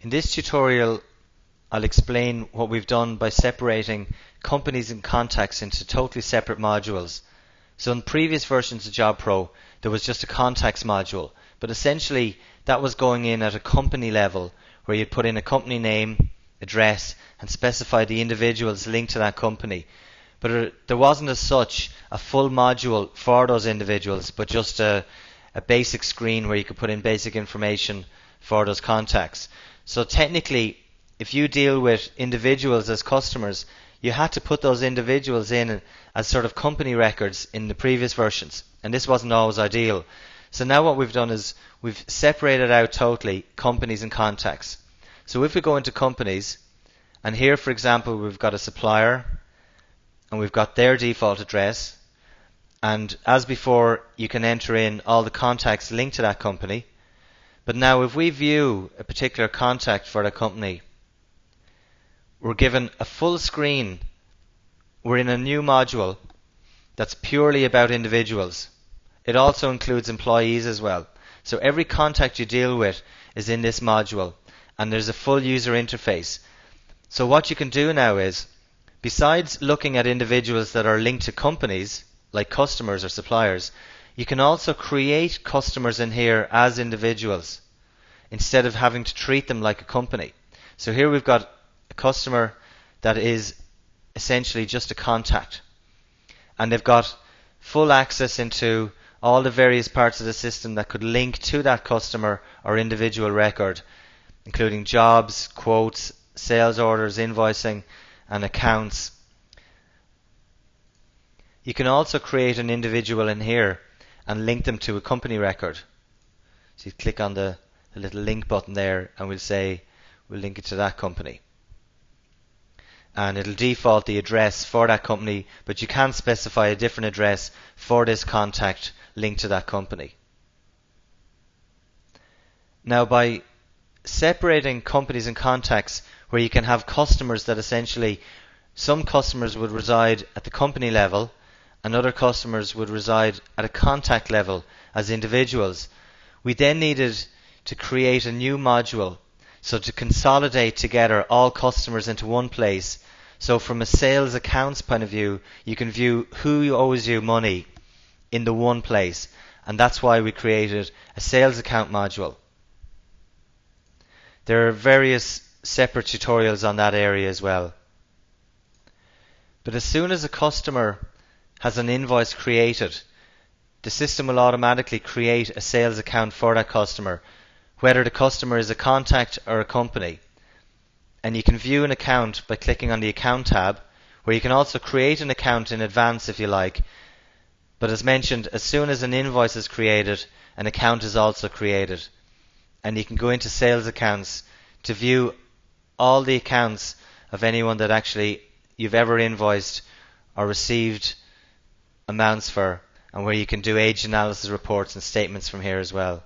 In this tutorial, I'll explain what we've done by separating companies and contacts into totally separate modules. So in previous versions of JobPro, there was just a contacts module, but essentially that was going in at a company level where you'd put in a company name, address, and specify the individuals linked to that company. But there wasn't as such a full module for those individuals, but just a basic screen where you could put in basic information for those contacts. So technically, if you deal with individuals as customers, you had to put those individuals in as sort of company records in the previous versions, and this wasn't always ideal. So now what we've done is we've separated out totally companies and contacts. So if we go into companies, and here for example we've got a supplier and we've got their default address, and as before you can enter in all the contacts linked to that company. But now if we view a particular contact for the company, we're given a full screen. We're in a new module that's purely about individuals. It also includes employees as well. So every contact you deal with is in this module, and there's a full user interface. So what you can do now is, besides looking at individuals that are linked to companies, like customers or suppliers, you can also create customers in here as individuals, instead of having to treat them like a company. So here we've got a customer that is essentially just a contact, and they've got full access into all the various parts of the system that could link to that customer or individual record, including jobs, quotes, sales orders, invoicing, and accounts. You can also create an individual in here and link them to a company record. So you click on the little link button there, and we'll link it to that company. And it'll default the address for that company, but you can specify a different address for this contact linked to that company. Now, by separating companies and contacts, where you can have customers that essentially, some customers would reside at the company level and other customers would reside at a contact level as individuals, we then needed to create a new module, so to consolidate together all customers into one place. So from a sales accounts point of view, you can view who owes you money in the one place, and that's why we created a sales account module. There are various separate tutorials on that area as well. But as soon as a customer has an invoice created, the system will automatically create a sales account for that customer, whether the customer is a contact or a company. And you can view an account by clicking on the account tab, where you can also create an account in advance if you like. But as mentioned, as soon as an invoice is created, an account is also created. And you can go into sales accounts to view all the accounts of anyone that actually you've ever invoiced or received amounts for, and where you can do age analysis reports and statements from here as well.